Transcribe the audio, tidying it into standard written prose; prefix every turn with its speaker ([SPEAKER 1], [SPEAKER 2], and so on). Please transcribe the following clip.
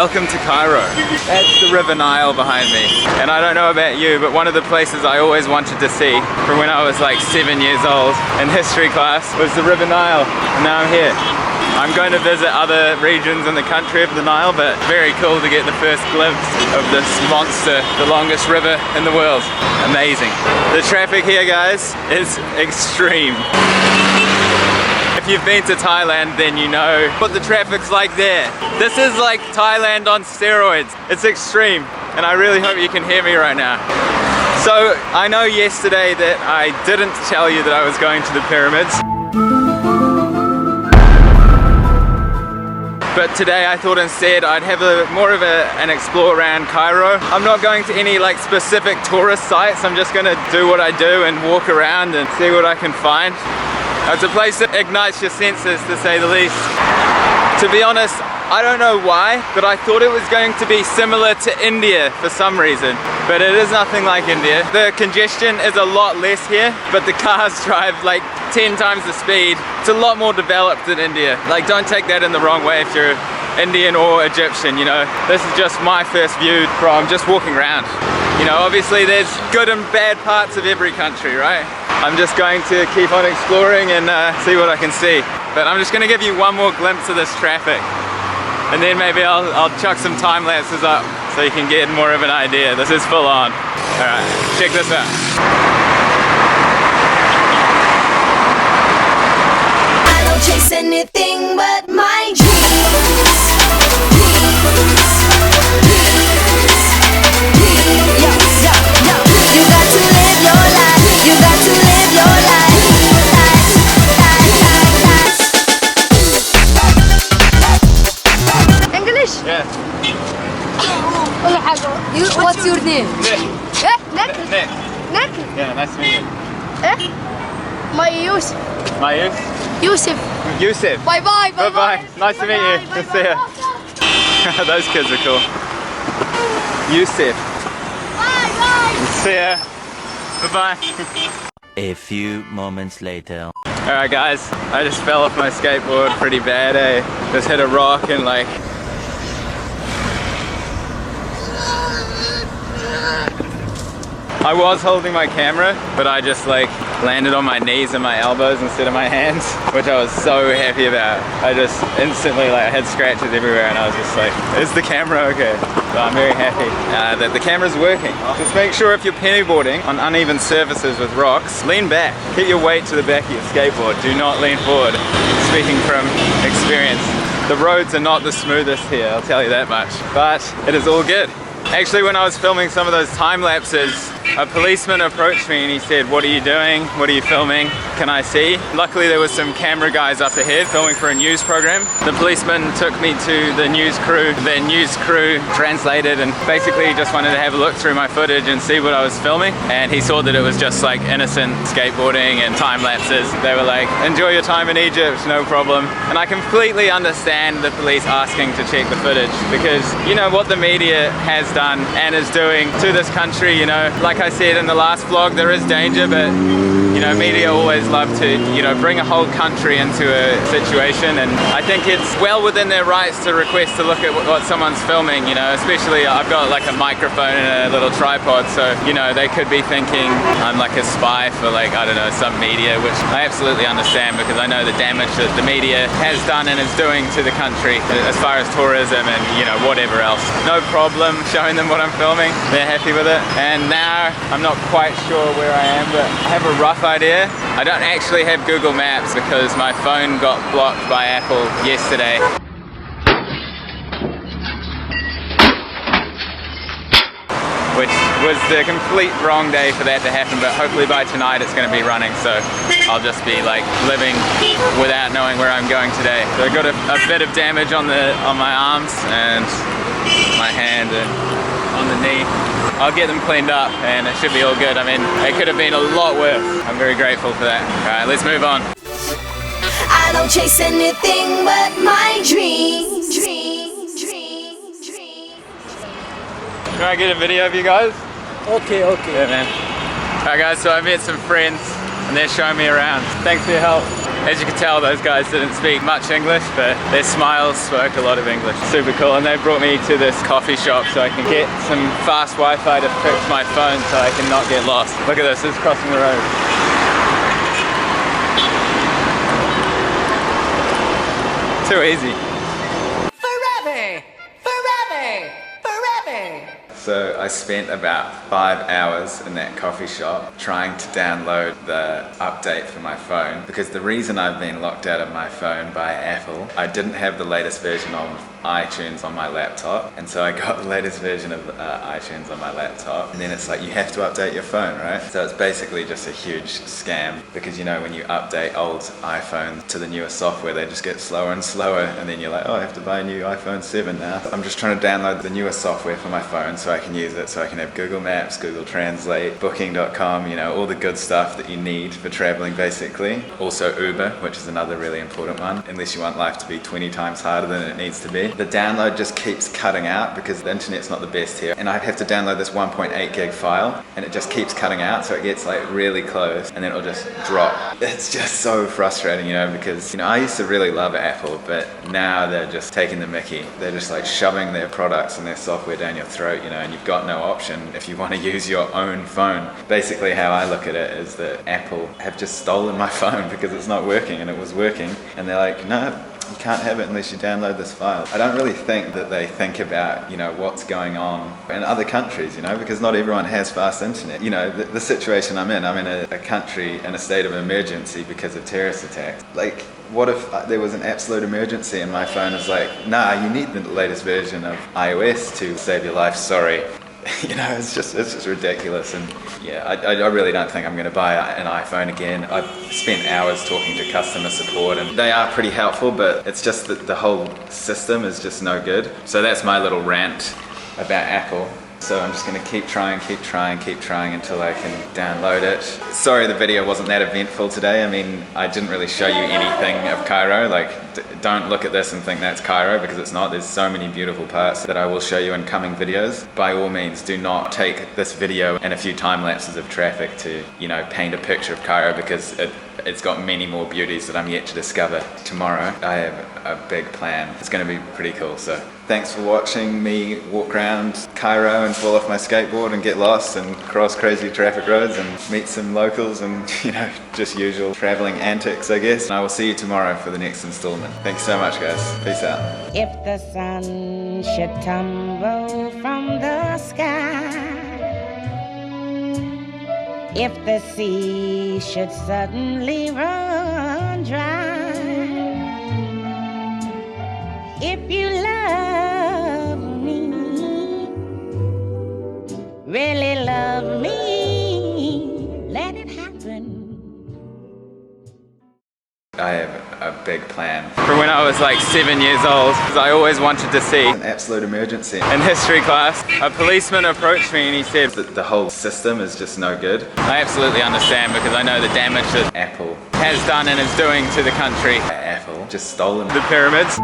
[SPEAKER 1] Welcome to Cairo. That's the River Nile behind me. And I don't know about you, but one of the places I always wanted to see from when I was like 7 years old in history class was the River Nile. And now I'm here. I'm going to visit other regions in the country of the Nile, but very cool to get the first glimpse of this monster, the longest river in the world. Amazing. The traffic here, guys, is extreme. If you've been to Thailand, then you know what the traffic's like there. This is like Thailand on steroids. It's extreme, and I really hope you can hear me right now. So, I know yesterday that I didn't tell you that I was going to the pyramids. But today I thought instead I'd have more of an explore around Cairo. I'm not going to any like specific tourist sites. I'm just gonna do what I do and walk around and see what I can find. It's a place that ignites your senses, to say the least. To be honest, I don't know why, but I thought it was going to be similar to India for some reason. But it is nothing like India. The congestion is a lot less here, but the cars drive like 10 times the speed. It's a lot more developed than India. Like, don't take that in the wrong way if you're Indian or Egyptian, you know. This is just my first view from just walking around. You know, obviously there's good and bad parts of every country, right? I'm just going to keep on exploring and see what I can see. But I'm just going to give you one more glimpse of this traffic. And then maybe I'll chuck some time lapses up so you can get more of an idea. This is full on. Alright, check this out.
[SPEAKER 2] I don't chase anything but my dreams. You got to live your life. You got to live your life. English?
[SPEAKER 1] Yeah.
[SPEAKER 2] What's your name?
[SPEAKER 1] Nick.
[SPEAKER 2] Nick?
[SPEAKER 1] Nick.
[SPEAKER 2] Nick?
[SPEAKER 1] Yeah, nice to meet you.
[SPEAKER 2] My Yusuf.
[SPEAKER 1] My Yusuf?
[SPEAKER 2] Yusuf.
[SPEAKER 1] Yusuf.
[SPEAKER 2] Bye bye.
[SPEAKER 1] Bye bye. Nice to meet you. Good to see you. Those kids are cool. Yusuf.
[SPEAKER 2] Bye bye.
[SPEAKER 1] See ya. Bye bye.
[SPEAKER 3] A few moments later.
[SPEAKER 1] Alright guys, I just fell off my skateboard pretty bad, eh? Just hit a rock and like... I was holding my camera, but I just like landed on my knees and my elbows instead of my hands, which I was so happy about. I just instantly like had scratches everywhere and I was just like, is the camera okay? So I'm very happy that the camera's working. Just make sure if you're pennyboarding on uneven surfaces with rocks, lean back. Get your weight to the back of your skateboard. Do not lean forward. Speaking from experience. The roads are not the smoothest here, I'll tell you that much. But it is all good. Actually, when I was filming some of those time lapses, a policeman approached me and he said, "What are you doing? What are you filming? Can I see?" Luckily there was some camera guys up ahead filming for a news program. The policeman took me to the news crew. The news crew translated and basically just wanted to have a look through my footage and see what I was filming. And he saw that it was just like innocent skateboarding and time lapses. They were like, "Enjoy your time in Egypt, no problem." And I completely understand the police asking to check the footage because you know what the media has done and is doing to this country, you know. Like I said in the last vlog, there is danger, but you know, media always love to, you know, bring a whole country into a situation, and I think it's well within their rights to request to look at what someone's filming, you know, especially I've got like a microphone and a little tripod, so, you know, they could be thinking I'm like a spy for like, I don't know, some media, which I absolutely understand because I know the damage that the media has done and is doing to the country as far as tourism and, you know, whatever else. No problem showing them what I'm filming. They're happy with it. And now I'm not quite sure where I am, but I have a rough idea. I don't actually have Google Maps because my phone got blocked by Apple yesterday. Which was the complete wrong day for that to happen, but hopefully by tonight it's going to be running, so I'll just be like living without knowing where I'm going today. So I got a bit of damage on my arms and my hand and on the knee. I'll get them cleaned up and it should be all good. I mean, it could have been a lot worse. I'm very grateful for that. Alright, let's move on.
[SPEAKER 2] I don't chase anything but my dreams.
[SPEAKER 1] Can I get a video of you guys?
[SPEAKER 4] Okay.
[SPEAKER 1] Yeah, man. Alright guys, so I met some friends and they're showing me around. Thanks for your help. As you can tell, those guys didn't speak much English, but their smiles spoke a lot of English. Super cool, and they brought me to this coffee shop so I can get some fast Wi-Fi to fix my phone so I can not get lost. Look at this, it's crossing the road. Too easy.
[SPEAKER 4] Forever! Forever! Forever!
[SPEAKER 1] So I spent about 5 hours in that coffee shop trying to download the update for my phone, because the reason I've been locked out of my phone by Apple, I didn't have the latest version of iTunes on my laptop, and so I got the latest version of iTunes on my laptop, and then it's like you have to update your phone, right? So it's basically just a huge scam, because you know when you update old iPhone to the newer software, they just get slower and slower, and then you're like, oh, I have to buy a new iPhone 7 now. I'm just trying to download the newer software for my phone so I can use it, so I can have Google Maps, Google Translate, Booking.com, you know, all the good stuff that you need for traveling basically. Also Uber, which is another really important one, unless you want life to be 20 times harder than it needs to be. The download just keeps cutting out because the internet's not the best here, and I have to download this 1.8 gig file and it just keeps cutting out, so it gets like really close and then it'll just drop. It's just so frustrating, you know, because, you know, I used to really love Apple, but now they're just taking the mickey. They're just like shoving their products and their software down your throat, you know, and you've got no option if you want to use your own phone. Basically how I look at it is that Apple have just stolen my phone because it's not working, and it was working, and they're like, no, you can't have it unless you download this file. I don't really think that they think about, you know, what's going on in other countries, you know, because not everyone has fast internet. You know, the situation I'm in a country in a state of emergency because of terrorist attacks. Like, what if there was an absolute emergency and my phone is like, nah, you need the latest version of iOS to save your life, sorry. You know, it's just ridiculous. And yeah, I really don't think I'm going to buy an iPhone again. I've spent hours talking to customer support and they are pretty helpful, but it's just that the whole system is just no good. So that's my little rant about Apple. So I'm just going to keep trying until I can download it. Sorry the video wasn't that eventful today. I mean, I didn't really show you anything of Cairo. Like, don't look at this and think that's Cairo, because it's not. There's so many beautiful parts that I will show you in coming videos. By all means, do not take this video and a few time lapses of traffic to, you know, paint a picture of Cairo, because it's got many more beauties that I'm yet to discover. Tomorrow, I have a big plan. It's going to be pretty cool. So thanks for watching me walk around Cairo and fall off my skateboard and get lost and cross crazy traffic roads and meet some locals and, you know, just usual traveling antics, I guess. And I will see you tomorrow for the next installment. Thanks so much, guys. Peace out.
[SPEAKER 5] If the sun should tumble from the sky, if the sea should suddenly run dry, if you love me, really love me, let it happen.
[SPEAKER 1] I have a big plan. From when I was like 7 years old, because I always wanted to see an absolute emergency. In history class, a policeman approached me and he said that the whole system is just no good. I absolutely understand, because I know the damage that Apple has done and is doing to the country. Apple just stolen the pyramids.